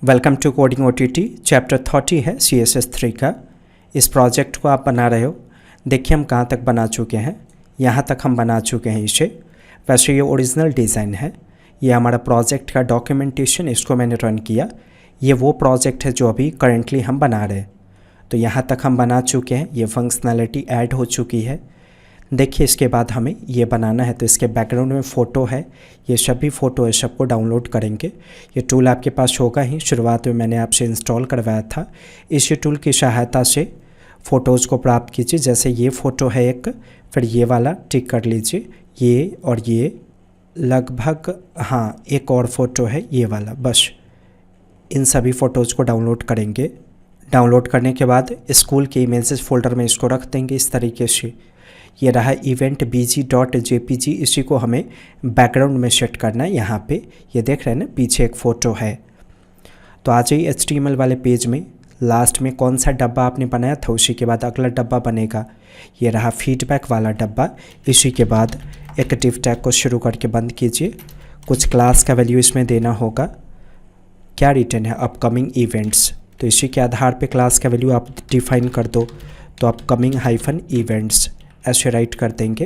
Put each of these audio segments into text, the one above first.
Welcome to coding OTT. Chapter 30 है CSS3 का। इस प्रोजेक्ट को आप बना रहे हो। देखिए हम कहाँ तक बना चुके हैं। यहाँ तक हम बना चुके हैं इसे। वैसे ये ओरिजिनल डिज़ाइन है। ये हमारा प्रोजेक्ट का डॉक्यूमेंटेशन, इसको मैंने रन किया। ये वो प्रोजेक्ट है जो अभी करेंटली हम बना रहे हैं। तो यहाँ तक हम बना चुके हैं। ये फंक्शनैलिटी ऐड हो चुकी है। देखिए इसके बाद हमें ये बनाना है, तो इसके बैकग्राउंड में फ़ोटो है। ये सभी फ़ोटो है, सबको डाउनलोड करेंगे। ये टूल आपके पास होगा ही, शुरुआत में मैंने आपसे इंस्टॉल करवाया था। इसी टूल की सहायता से फ़ोटोज़ को प्राप्त कीजिए। जैसे ये फ़ोटो है एक, फिर ये वाला टिक कर लीजिए, ये और ये लगभग, हाँ एक और फ़ोटो है ये वाला। बस इन सभी फ़ोटोज़ को डाउनलोड करेंगे। डाउनलोड करने के बाद स्कूल के इमेजेस फोल्डर में इसको रख देंगे इस तरीके से। ये रहा इवेंट bg.jpg, इसी को हमें बैकग्राउंड में सेट करना है। यहाँ पे ये देख रहे हैं ना, पीछे एक फ़ोटो है। तो आ जाइए HTML वाले पेज में। लास्ट में कौन सा डब्बा आपने बनाया था, उसी के बाद अगला डब्बा बनेगा। ये रहा फीडबैक वाला डब्बा। इसी के बाद एक डिव टैग को शुरू करके बंद कीजिए। कुछ क्लास का वैल्यू इसमें देना होगा। क्या रिटर्न है, अपकमिंग इवेंट्स। तो इसी के आधार पे क्लास का वैल्यू आप डिफाइन कर दो। तो अपकमिंग -इवेंट्स ऐसे राइट कर देंगे।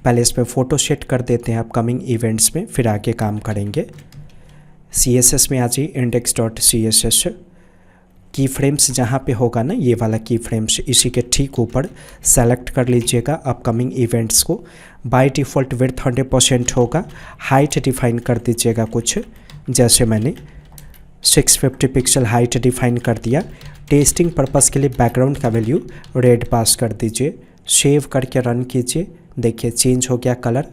पहले इस पर फ़ोटो सेट कर देते हैं अपकमिंग इवेंट्स में, फिर आगे काम करेंगे। CSS में आ जाइए, index.css। की फ्रेम्स जहाँ पे होगा ना, ये वाला की फ्रेम्स, इसी के ठीक ऊपर सेलेक्ट कर लीजिएगा अपकमिंग इवेंट्स को। बाय डिफ़ॉल्ट विड्थ 100% होगा। हाइट डिफाइन कर दीजिएगा कुछ, जैसे मैंने 650 पिक्सल हाइट डिफाइन कर दिया। टेस्टिंग पर्पज़ के लिए बैकग्राउंड का वैल्यू रेड पास कर दीजिए। सेव करके रन कीजिए। देखिए चेंज हो गया कलर।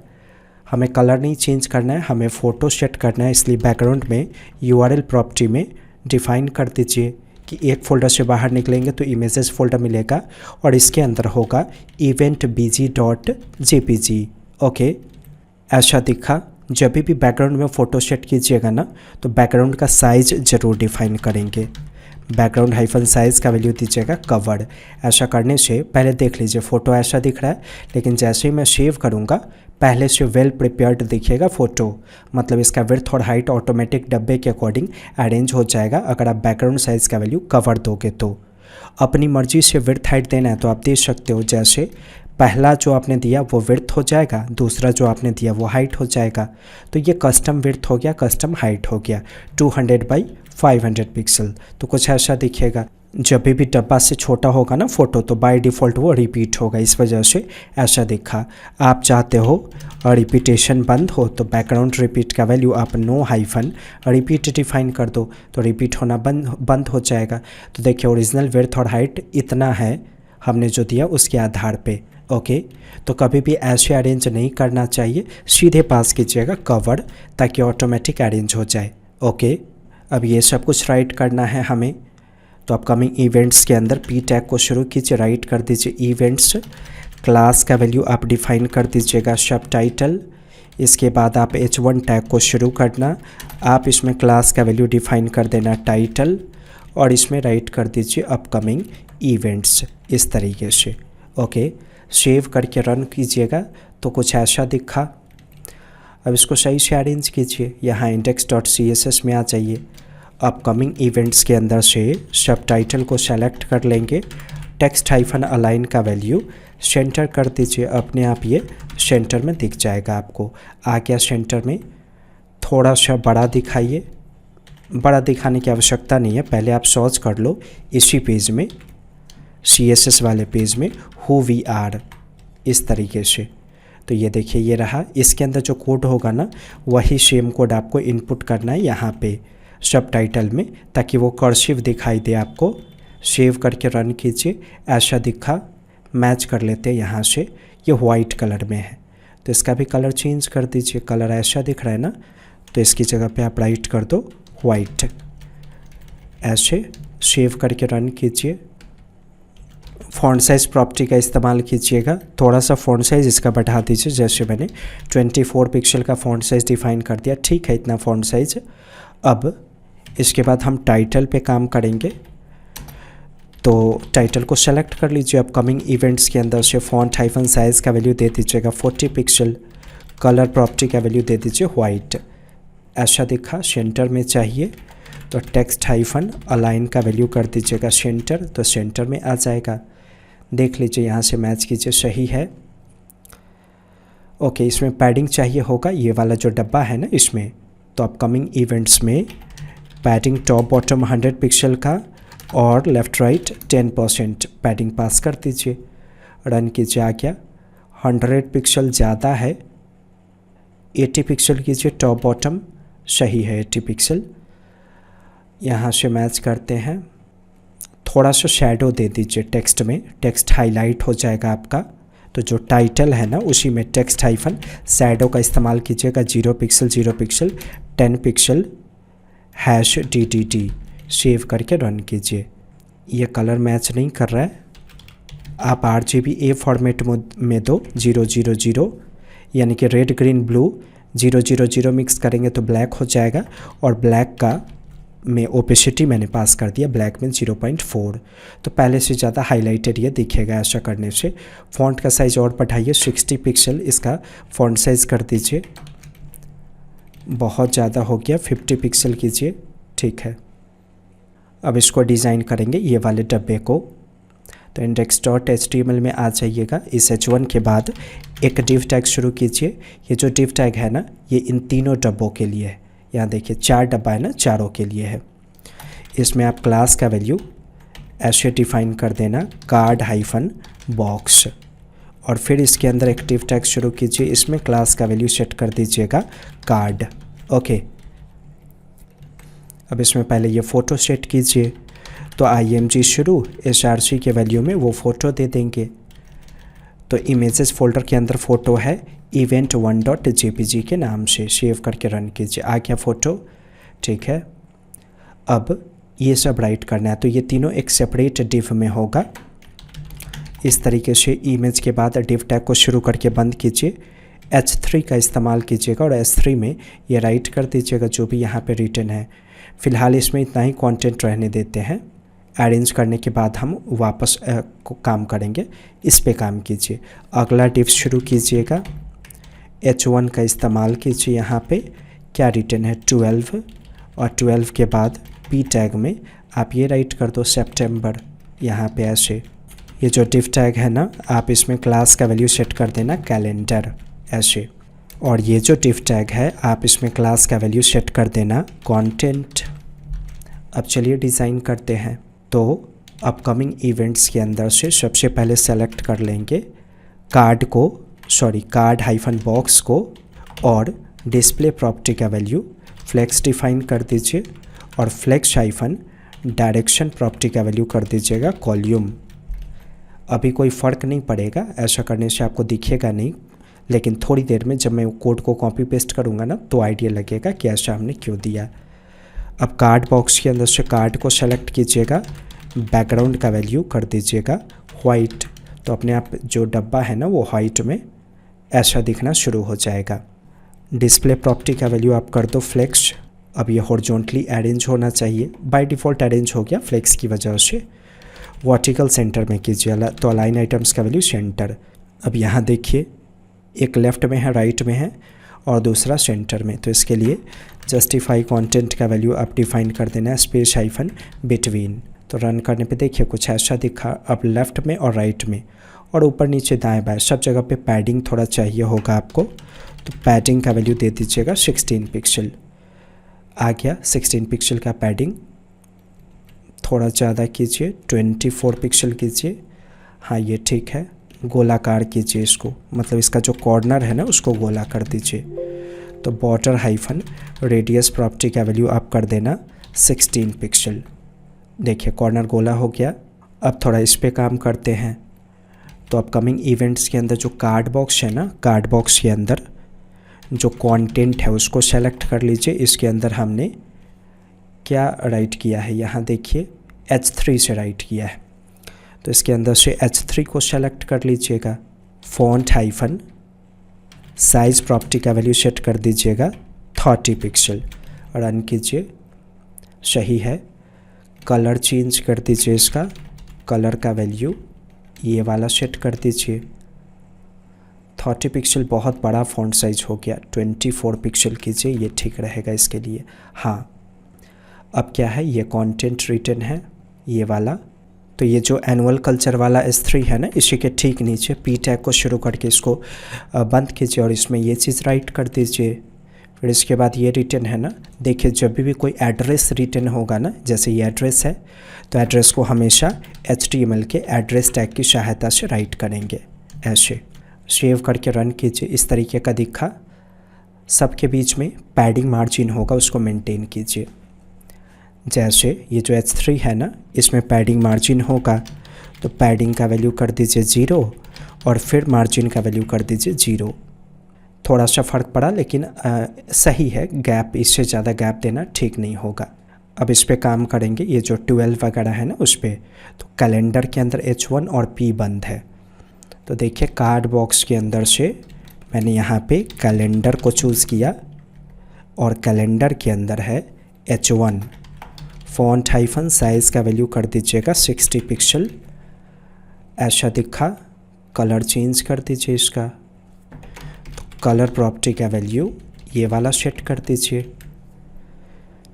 हमें कलर नहीं चेंज करना है, हमें फ़ोटो सेट करना है। इसलिए बैकग्राउंड में URL प्रॉपर्टी में डिफ़ाइन कर दीजिए कि एक फ़ोल्डर से बाहर निकलेंगे तो इमेजेस फोल्डर मिलेगा और इसके अंदर होगा इवेंट bg.jpg। ओके, ऐसा दिखा। जब भी बैकग्राउंड में फ़ोटो सेट कीजिएगा ना, तो बैकग्राउंड का साइज़ ज़रूर डिफ़ाइन करेंगे। बैकग्राउंड -साइज़ का वैल्यू दीजिएगा कवर्ड। ऐसा करने से पहले देख लीजिए फ़ोटो ऐसा दिख रहा है, लेकिन जैसे ही मैं सेव करूँगा पहले से वेल प्रिपेयर्ड दिखेगा फ़ोटो। मतलब इसका विड्थ और हाइट ऑटोमेटिक डब्बे के अकॉर्डिंग अरेंज हो जाएगा अगर आप बैकग्राउंड साइज़ का वैल्यू कवर दोगे तो। अपनी मर्ज़ी से विड्थ हाइट देना है तो आप दे सकते हो। जैसे पहला जो आपने दिया वो विड्थ हो जाएगा, दूसरा जो आपने दिया वो हाइट हो जाएगा। तो ये कस्टम विड्थ हो गया, कस्टम हाइट हो गया। 200 बाई 500 पिक्सल, तो कुछ ऐसा दिखेगा। जब भी डब्बा से छोटा होगा ना फ़ोटो, तो बाय डिफ़ॉल्ट वो रिपीट होगा, इस वजह से ऐसा दिखा। आप चाहते हो और रिपीटेशन बंद हो तो बैकग्राउंड रिपीट का वैल्यू आप -, रिपीट डिफाइन कर दो, तो रिपीट होना बंद हो जाएगा। तो देखिए ओरिजिनल विड्थ और हाइट इतना है हमने जो दिया उसके आधार पे। ओके, तो कभी भी ऐसे अरेंज नहीं करना चाहिए, सीधे पास कीजिएगा कवर्ड, ताकि ऑटोमेटिक अरेंज हो जाए। ओके, अब ये सब कुछ राइट करना है हमें। तो अपकमिंग इवेंट्स के अंदर P टैग को शुरू कीजिए, राइट कर दीजिए इवेंट्स। क्लास का वैल्यू आप डिफाइन कर दीजिएगा सब टाइटल। इसके बाद आप H1 टैग को शुरू करना। आप इसमें क्लास का वैल्यू डिफाइन कर देना टाइटल, और इसमें राइट कर दीजिए अपकमिंग इवेंट्स इस तरीके से। ओके, सेव करके रन कीजिएगा तो कुछ ऐसा दिखा। अब इसको सही से अरेंज कीजिए। यहाँ index.css में आ जाइए। अपकमिंग इवेंट्स के अंदर से सब टाइटल को सेलेक्ट कर लेंगे। टेक्स्ट -अलाइन का वैल्यू सेंटर कर दीजिए। अपने आप ये सेंटर में दिख जाएगा आपको। आ गया सेंटर में। थोड़ा सा बड़ा दिखाइए। बड़ा दिखाने की आवश्यकता नहीं है, पहले आप सर्च कर लो इसी पेज में, CSS वाले पेज में, हु वी आर, इस तरीके से। तो ये देखिए ये रहा। इसके अंदर जो कोड होगा ना, वही सेम कोड आपको इनपुट करना है यहाँ पे सब टाइटल में, ताकि वो कर्सिव दिखाई दे आपको। सेव करके रन कीजिए। ऐसा दिखा। मैच कर लेते हैं यहाँ से। ये वाइट कलर में है, तो इसका भी कलर चेंज कर दीजिए। कलर ऐसा दिख रहा है ना, तो इसकी जगह पे आप राइट कर दो वाइट। ऐसे सेव करके रन कीजिए। फ़ॉन्ट साइज़ प्रॉपर्टी का इस्तेमाल कीजिएगा। थोड़ा सा फ़ॉन्ट साइज़ इसका बढ़ा दीजिए। जैसे मैंने 24 पिक्सल का फ़ॉन्ट साइज़ डिफ़ाइन कर दिया, ठीक है इतना फ़ॉन्ट साइज़। अब इसके बाद हम टाइटल पे काम करेंगे। तो टाइटल को सेलेक्ट कर लीजिए। अपकमिंग इवेंट्स के अंदर से फ़ॉन्ट -साइज़ का वैल्यू दे दीजिएगा 40 पिक्सल। कलर प्रॉपर्टी का वैल्यू दे दीजिए वाइट। ऐसा दिखा, सेंटर में चाहिए। तो टेक्स्ट हाइफन अलाइन का वैल्यू कर दीजिएगा सेंटर, तो सेंटर में आ जाएगा। देख लीजिए यहाँ से मैच कीजिए, सही है। ओके, इसमें पैडिंग चाहिए होगा, ये वाला जो डब्बा है ना इसमें। तो अपकमिंग इवेंट्स में पैडिंग टॉप बॉटम 100 पिक्सल का और लेफ़्ट राइट 10% पैडिंग पास कर दीजिए। रन कीजिए, आ गया। 100 पिक्सल ज़्यादा है, 80 पिक्सल कीजिए टॉप बॉटम, सही है 80 पिक्सल। यहाँ से मैच करते हैं, थोड़ा सा शैडो दे दीजिए टेक्स्ट में, टेक्स्ट हाईलाइट हो जाएगा आपका। तो जो टाइटल है ना उसी में टेक्स्ट हाइफन शैडो का इस्तेमाल कीजिएगा। 0 pixel 0 pixel 10 pixel #DDD save करके रन कीजिए। ये कलर मैच नहीं कर रहा है, आप RGBA फॉर्मेट में दो 000, यानी कि रेड ग्रीन ब्लू 000 मिक्स करेंगे तो ब्लैक हो जाएगा। और ब्लैक का में ओपेसिटी मैंने पास कर दिया, ब्लैक में 0.4, तो पहले से ज़्यादा हाईलाइटेड ये दिखेगा ऐसा करने से। फ़ॉन्ट का साइज़ और बढ़ाइए, 60 पिक्सल इसका फ़ॉन्ट साइज़ कर दीजिए, बहुत ज़्यादा हो गया, 50 पिक्सल कीजिए, ठीक है। अब इसको डिज़ाइन करेंगे ये वाले डब्बे को। तो index.html में आ जाइएगा। इस h1 के बाद एक div टैग शुरू कीजिए। ये जो div टैग है ना ये इन तीनों डब्बों के लिए है। यहाँ देखिए 4 डब्बा है ना, चारों के लिए है। इसमें आप क्लास का वैल्यू ऐसे डिफाइन कर देना card-box, और फिर इसके अंदर एक div टैग शुरू कीजिए। इसमें क्लास का वैल्यू सेट कर दीजिएगा कार्ड। ओके, अब इसमें पहले ये फ़ोटो सेट कीजिए। तो img शुरू src के वैल्यू में वो फ़ोटो दे देंगे। तो इमेजेस फोल्डर के अंदर फ़ोटो है event1.jpg के नाम से, सेव करके रन कीजिए। आ गया फ़ोटो, ठीक है। अब ये सब राइट करना है, तो ये तीनों एक सेपरेट div में होगा। इस तरीके से इमेज के बाद div टैग को शुरू करके बंद कीजिए। H3 का इस्तेमाल कीजिएगा और H3 में ये राइट कर दीजिएगा जो भी यहाँ पे रिटन है। फ़िलहाल इसमें इतना ही कंटेंट रहने देते हैं। अरेंज करने के बाद हम वापस काम करेंगे, इस पे काम कीजिए। अगला div शुरू कीजिएगा, H1 का इस्तेमाल कीजिए। यहाँ पे क्या रिटन है 12, और 12 के बाद p टैग में आप ये राइट कर दो सितंबर, यहाँ पे ऐसे। ये जो div टैग है ना आप इसमें क्लास का वैल्यू सेट कर देना कैलेंडर, ऐसे। और ये जो div टैग है आप इसमें क्लास का वैल्यू सेट कर देना कंटेंट। अब चलिए डिज़ाइन करते हैं। तो अपकमिंग इवेंट्स के अंदर से सबसे पहले सेलेक्ट कर लेंगे card-box को, और डिस्प्ले प्रॉपर्टी का वैल्यू फ्लेक्स डिफाइन कर दीजिए, और फ्लेक्स-डायरेक्शन प्रॉपर्टी का वैल्यू कर दीजिएगा कॉल्यूम। अभी कोई फ़र्क नहीं पड़ेगा, ऐसा करने से आपको दिखेगा नहीं, लेकिन थोड़ी देर में जब मैं कोड को कॉपी पेस्ट करूँगा ना तो आइडिया लगेगा कि ऐसा हमने क्यों दिया। अब कार्ड बॉक्स के अंदर से कार्ड को सेलेक्ट कीजिएगा, बैकग्राउंड का वैल्यू कर दीजिएगा वाइट, तो अपने आप जो डब्बा है ना वो वाइट में ऐसा दिखना शुरू हो जाएगा। डिस्प्ले प्रॉपर्टी का वैल्यू आप कर दो फ्लेक्स। अब ये हॉरिजॉन्टली अरेंज होना चाहिए, बाय डिफ़ॉल्ट अरेंज हो गया फ्लेक्स की वजह से। वर्टिकल सेंटर में कीजिए, तो अलाइन आइटम्स का वैल्यू सेंटर। अब यहाँ देखिए एक लेफ़्ट में है, राइट में है, और दूसरा सेंटर में। तो इसके लिए जस्टिफाई कंटेंट का वैल्यू आप डिफाइन कर देना है /बिटवीन। तो रन करने पे देखिए कुछ ऐसा दिखा। अब लेफ़्ट में और राइट में और ऊपर नीचे दाएं बाएं सब जगह पे पैडिंग थोड़ा चाहिए होगा आपको, तो पैडिंग का वैल्यू दे दीजिएगा 16 पिक्सल। आ गया 16 पिक्सल का पैडिंग। थोड़ा ज़्यादा कीजिए, 24 पिक्सल कीजिए। हाँ ये ठीक है। गोलाकार कीजिए इसको, मतलब इसका जो कॉर्नर है ना उसको गोला कर दीजिए। तो बॉर्डर हाइफन रेडियस प्रॉपर्टी का वैल्यू आप कर देना 16 पिक्सल। देखिए कॉर्नर गोला हो गया। अब थोड़ा इस पे काम करते हैं। तो अपकमिंग इवेंट्स के अंदर जो कार्ड बॉक्स है ना, कार्ड बॉक्स के अंदर जो कंटेंट है उसको सेलेक्ट कर लीजिए। इसके अंदर हमने क्या राइट किया है, यहाँ देखिए H3 से राइट किया है। तो इसके अंदर से H3 को सेलेक्ट कर लीजिएगा। फॉन्ट हाइफन साइज़ प्रॉपर्टी का वैल्यू सेट कर दीजिएगा 30 पिक्सल। रन कीजिए, सही है। कलर चेंज कर दीजिए, इसका कलर का वैल्यू ये वाला सेट कर दीजिए। 30 पिक्सल बहुत बड़ा फॉन्ट साइज हो गया, 24 पिक्सल कीजिए, ये ठीक रहेगा इसके लिए। हाँ अब क्या है, ये कंटेंट रिटन है ये वाला। तो ये जो एनुअल कल्चर वाला S3 है ना, इसी के ठीक नीचे पी टैग को शुरू करके इसको बंद कीजिए और इसमें ये चीज़ राइट कर दीजिए। फिर इसके बाद ये रिटर्न है ना, देखिए जब भी कोई एड्रेस रिटर्न होगा ना, जैसे ये एड्रेस है तो एड्रेस को हमेशा HTML के एड्रेस टैग की सहायता से राइट करेंगे। ऐसे सेव करके रन कीजिए, इस तरीके का दिखा। सबके बीच में पैडिंग मार्जिन होगा, उसको मेंटेन कीजिए। जैसे ये जो H3 है ना, इसमें पैडिंग मार्जिन होगा तो पैडिंग का वैल्यू कर दीजिए 0 और फिर मार्जिन का वैल्यू कर दीजिए 0। थोड़ा सा फ़र्क पड़ा लेकिन सही है, गैप इससे ज़्यादा गैप देना ठीक नहीं होगा। अब इस पे काम करेंगे, ये जो 12 वगैरह है ना उस पर। तो कैलेंडर के अंदर H1 और P बंद है, तो देखिए कार्ड बॉक्स के अंदर से मैंने यहाँ पे कैलेंडर को चूज़ किया और कैलेंडर के अंदर है H1। फ़ॉन्ट हाइफन साइज़ का वैल्यू कर दीजिएगा 60 पिक्सल, ऐसा दिखा। कलर चेंज कर दीजिए इसका, तो कलर प्रॉपर्टी का वैल्यू ये वाला सेट कर दीजिए।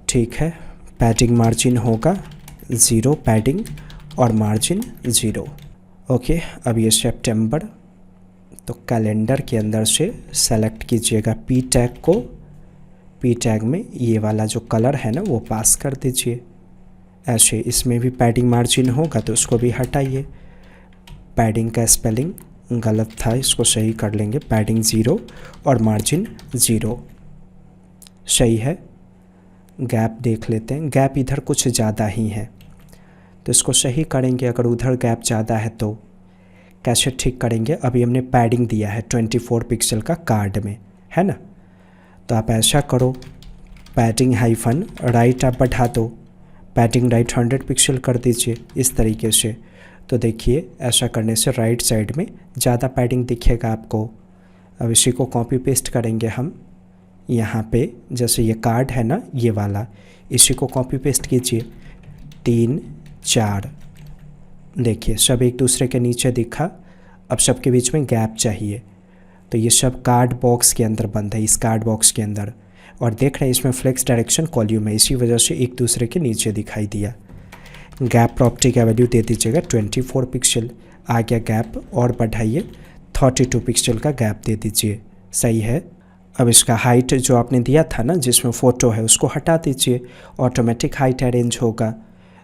ठीक है, पैडिंग मार्जिन होगा 0, पैडिंग और मार्जिन 0। ओके, अब ये सितंबर, तो कैलेंडर के अंदर से सेलेक्ट कीजिएगा पी टैग को। पी टैग में ये वाला जो कलर है ना वो पास कर दीजिए। ऐसे इसमें भी पैडिंग मार्जिन होगा तो उसको भी हटाइए। पैडिंग का स्पेलिंग गलत था, इसको सही कर लेंगे। पैडिंग 0 और मार्जिन 0 सही है। गैप देख लेते हैं, गैप इधर कुछ ज़्यादा ही है तो इसको सही करेंगे। अगर उधर गैप ज़्यादा है तो कैसे ठीक करेंगे। अभी हमने पैडिंग दिया है 24 पिक्सल का कार्ड में, है ना। तो आप ऐसा करो, पैडिंग हाइफन राइट आप बढ़ा दो, पैडिंग राइट 100 पिक्सल कर दीजिए इस तरीके से। तो देखिए ऐसा करने से राइट साइड में ज़्यादा पैडिंग दिखेगा आपको। अब इसी को कॉपी पेस्ट करेंगे हम यहाँ पे, जैसे ये कार्ड है ना ये वाला, इसी को कॉपी पेस्ट कीजिए 3 4। देखिए सब एक दूसरे के नीचे दिखा। अब सबके बीच में गैप चाहिए, तो ये सब कार्ड बॉक्स के अंदर बंद है, इस कार्ड बॉक्स के अंदर। और देख रहे हैं इसमें फ्लेक्स डायरेक्शन कॉल्यूम है, इसी वजह से एक दूसरे के नीचे दिखाई दिया। गैप प्रॉपर्टी का वैल्यू दे दीजिएगा 24 पिक्सल। आ गया गैप, और बढ़ाइए 32 पिक्सल का गैप दे दीजिए, सही है। अब इसका हाइट जो आपने दिया था ना जिसमें फ़ोटो है उसको हटा दीजिए, ऑटोमेटिक हाइट अरेंज होगा।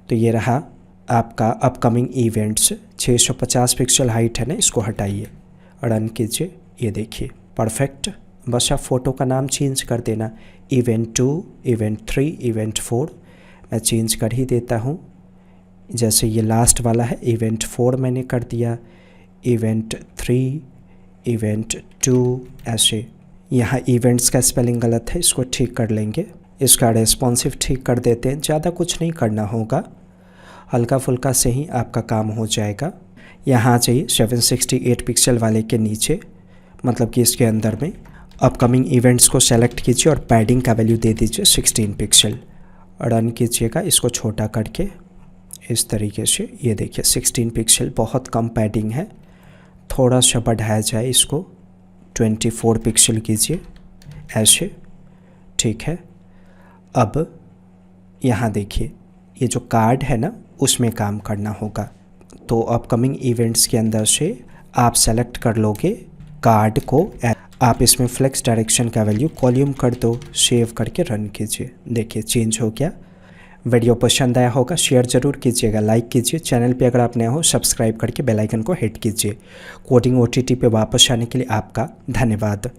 तो ये रहा आपका अपकमिंग इवेंट्स, 650 पिक्सल हाइट है ना, इसको हटाइए, रन कीजिए। ये देखिए परफेक्ट। बस आप फ़ोटो का नाम चेंज कर देना, इवेंट 2, इवेंट 3, इवेंट 4 मैं चेंज कर ही देता हूँ। जैसे ये लास्ट वाला है इवेंट 4 मैंने कर दिया, इवेंट 3, इवेंट 2 ऐसे। यहाँ इवेंट्स का स्पेलिंग गलत है, इसको ठीक कर लेंगे। इसका रेस्पॉन्सिव ठीक कर देते हैं, ज़्यादा कुछ नहीं करना होगा, हल्का फुल्का से ही आपका काम हो जाएगा। यहाँ चाहिए 768 पिक्सल वाले के नीचे, मतलब कि इसके अंदर में अपकमिंग इवेंट्स को सेलेक्ट कीजिए और पैडिंग का वैल्यू दे दीजिए 16 पिक्सल। रन कीजिएगा इसको छोटा करके इस तरीके से। ये देखिए 16 पिक्सल बहुत कम पैडिंग है, थोड़ा सा बढ़ाया जाए इसको, 24 पिक्सल कीजिए ऐसे। ठीक है, अब यहाँ देखिए ये जो कार्ड है ना उसमें काम करना होगा। तो अपकमिंग इवेंट्स के अंदर से आप सेलेक्ट कर लोगे कार्ड को, आप इसमें फ्लेक्स डायरेक्शन का वैल्यू कॉल्यूम कर दो, सेव करके रन कीजिए। देखिए चेंज हो गया। वीडियो पसंद आया होगा शेयर ज़रूर कीजिएगा, लाइक कीजिए। चैनल पे अगर आप नए हो सब्सक्राइब करके बेल आइकन को हिट कीजिए। कोडिंग OTT पे वापस आने के लिए आपका धन्यवाद।